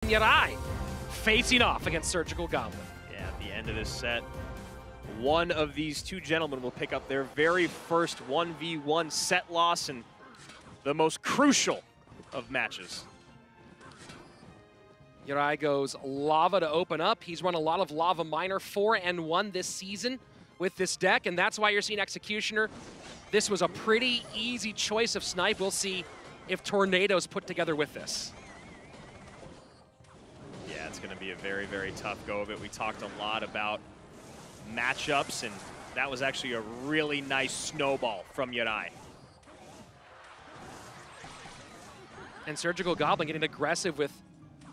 Yeray facing off against Surgical Goblin. Yeah, at the end of this set, one of these two gentlemen will pick up their very first 1v1 set loss in the most crucial of matches. Yeray goes Lava to open up. He's run a lot of Lava Minor, 4-1 this season with this deck, and that's why you're seeing Executioner. This was a pretty easy choice of snipe. We'll see if Tornado's put together with this. Yeah, it's going to be a very, very tough go of it. We talked a lot about matchups, and that was actually a really nice snowball from Yeray. And Surgical Goblin getting aggressive with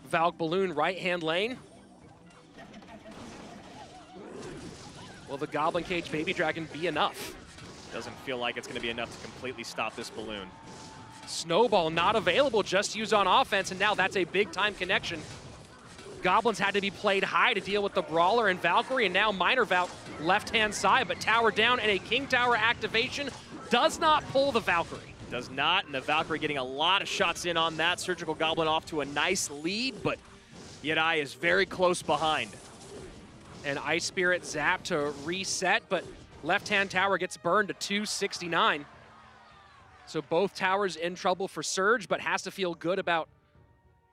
Valk Balloon right-hand lane. Will the Goblin Cage Baby Dragon be enough? Doesn't feel like it's going to be enough to completely stop this balloon. Snowball not available, just used on offense, and now that's a big-time connection. Goblins had to be played high to deal with the Brawler and Valkyrie, and now Minor Valk left-hand side, but tower down, and a King Tower activation does not pull the Valkyrie. Does not, and the Valkyrie getting a lot of shots in on that. Surgical Goblin off to a nice lead, but Yeray is very close behind. And Ice Spirit zap to reset, but left-hand tower gets burned to 269. So both towers in trouble for Surge, but has to feel good about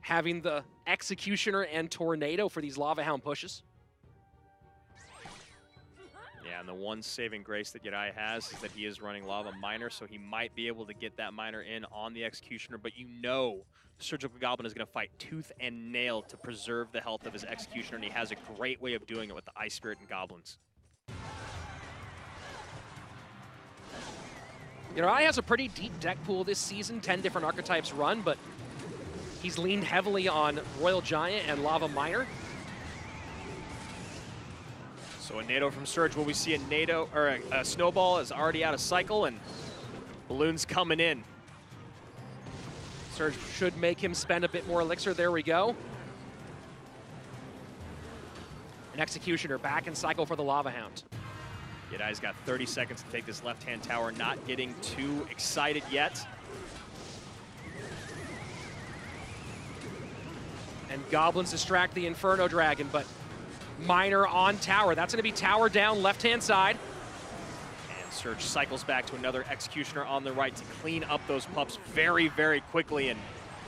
having the Executioner and Tornado for these Lava Hound pushes. Yeah, and the one saving grace that Yeray has is that he is running Lava Minor, so he might be able to get that Minor in on the Executioner, but you know Surgical Goblin is going to fight tooth and nail to preserve the health of his Executioner, and he has a great way of doing it with the Ice Spirit and Goblins. Yeray has a pretty deep deck pool this season, 10 different archetypes run, but he's leaned heavily on Royal Giant and Lava Minor. So a Nado from Surge. Will we see a Nado, or a Snowball is already out of cycle, and Balloon's coming in. Surge should make him spend a bit more elixir. There we go. An Executioner back in cycle for the Lava Hound. Yeray's got 30 seconds to take this left-hand tower, not getting too excited yet. And Goblins distract the Inferno Dragon, but Minor on tower. That's going to be tower down left-hand side. And Surge cycles back to another Executioner on the right to clean up those pups very, very quickly. And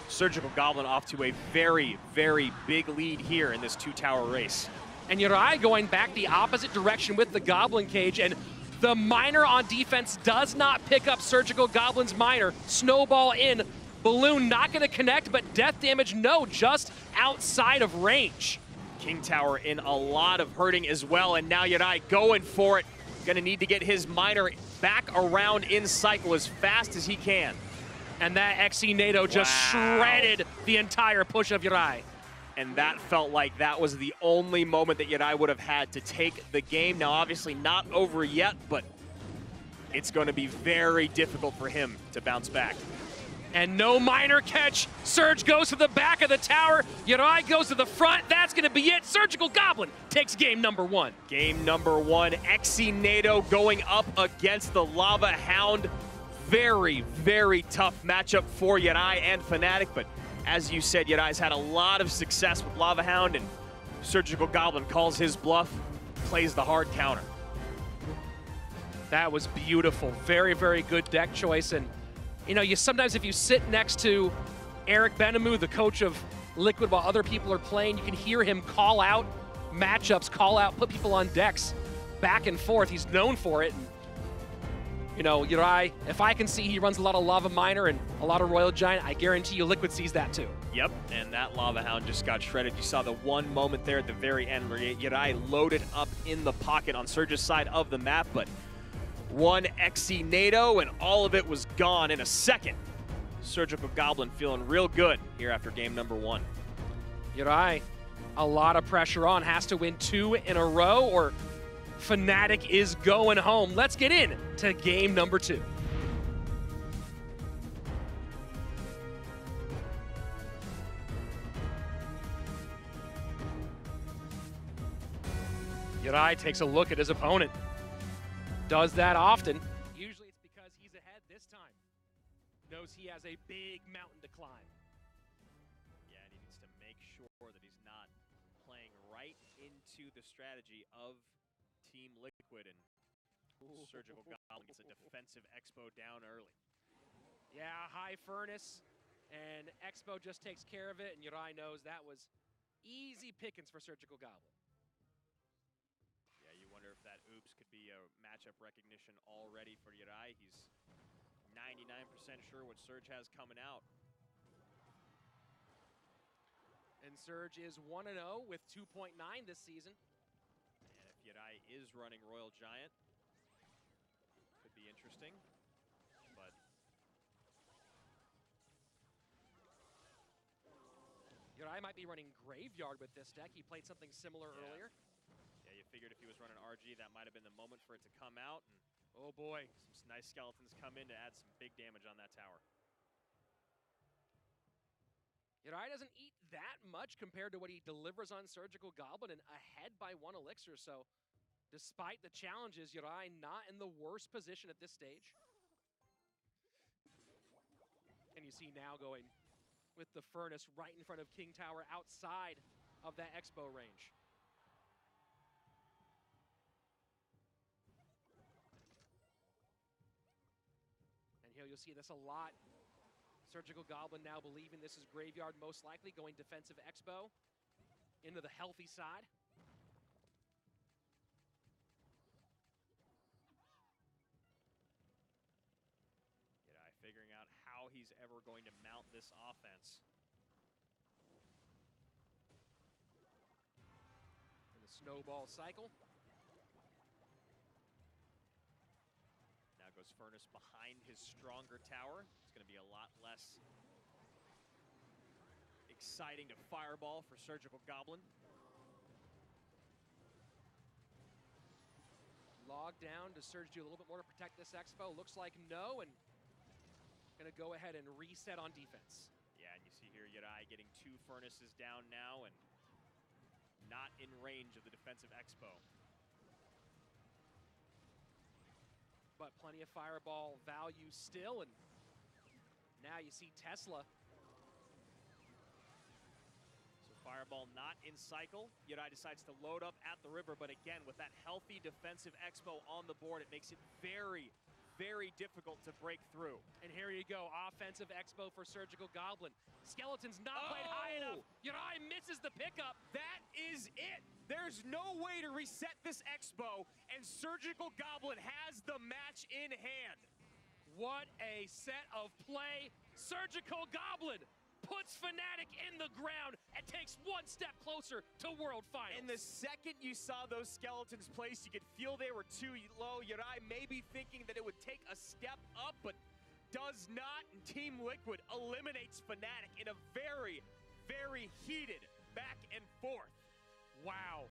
Surgical Goblin off to a very, very big lead here in this two-tower race. And Yeray going back the opposite direction with the Goblin Cage, and the Minor on defense does not pick up Surgical Goblin's Minor. Snowball in, Balloon not going to connect, but death damage, no, just outside of range. King Tower in a lot of hurting as well, and now Yeray going for it. Gonna need to get his Minor back around in cycle as fast as he can. And that Xe Nado just shredded the entire push of Yeray. And that felt like that was the only moment that Yeray would have had to take the game. Now, obviously not over yet, but it's going to be very difficult for him to bounce back. And no Minor catch. Surge goes to the back of the tower. Yeray goes to the front. That's going to be it. Surgical Goblin takes game number one. Game number one. Xe Nado going up against the Lava Hound. Very, very tough matchup for Yeray and Fnatic, but as you said, Yeray's had a lot of success with Lava Hound, and Surgical Goblin calls his bluff, plays the hard counter. That was beautiful. Very, very good deck choice. And, you know, sometimes if you sit next to Eric Benamou, the coach of Liquid, while other people are playing, you can hear him call out matchups, put people on decks back and forth. He's known for it. And, you know, Yeray, if I can see he runs a lot of Lava Minor and a lot of Royal Giant, I guarantee you Liquid sees that too. Yep, and that Lava Hound just got shredded. You saw the one moment there at the very end where Yeray loaded up in the pocket on Surge's side of the map, but one Xe Nado and all of it was gone in a second. Surgical Goblin feeling real good here after game number one. Yeray, a lot of pressure on, has to win 2 in a row or Fnatic is going home. Let's get in to game number 2. Yeray takes a look at his opponent. Does that often. Usually it's because he's ahead this time. Knows he has a big mountain to climb. Yeah, and he needs to make sure into the strategy of Team Liquid, and Surgical Goblin gets a defensive Expo down early. Yeah, high furnace, and Expo just takes care of it, and Yeray knows that was easy pickings for Surgical Goblin. Yeah, you wonder if that oops could be a matchup recognition already for Yeray. He's 99% sure what Surge has coming out. And Surge is 1-0 with 2.9 this season. And if Yeray is running Royal Giant, could be interesting, but Yeray might be running Graveyard with this deck. He played something similar earlier. Yeah, you figured if he was running RG, that might have been the moment for it to come out. And oh boy. some nice skeletons come in to add some big damage on that tower. Yeray doesn't eat that much compared to what he delivers on Surgical Goblin, and ahead by 1 elixir. So despite the challenges, Yeray not in the worst position at this stage. And you see now going with the Furnace right in front of King Tower outside of that Expo range. And here you'll see this a lot. Surgical Goblin now believing this is Graveyard, most likely going defensive Expo into the healthy side. Yeray figuring out how he's ever going to mount this offense. In the snowball cycle. Now goes Furnace behind his stronger tower. It's going to be a lot less exciting to fireball for Surgical Goblin. Log down. Does Surge do a little bit more to protect this Expo? Looks like no, and going to go ahead and reset on defense. Yeah, and you see here Yeray getting 2 Furnaces down now and not in range of the defensive Expo. But plenty of fireball value still, and now you see Tesla. So fireball not in cycle. Yeray decides to load up at the river, but again, with that healthy defensive Expo on the board, it makes it very, very difficult to break through. And here you go, offensive Expo for Surgical Goblin. Skeleton's not quite high enough. Yeray misses the pickup. That is it. There's no way to reset this Expo, and Surgical Goblin has the match in hand. What a set of play. Surgical Goblin puts Fnatic in the ground and takes 1 step closer to World Finals. And the second you saw those skeletons placed, you could feel they were too low. Yeray may be thinking that it would take a step up, but does not. And Team Liquid eliminates Fnatic in a very, very heated back and forth. Wow.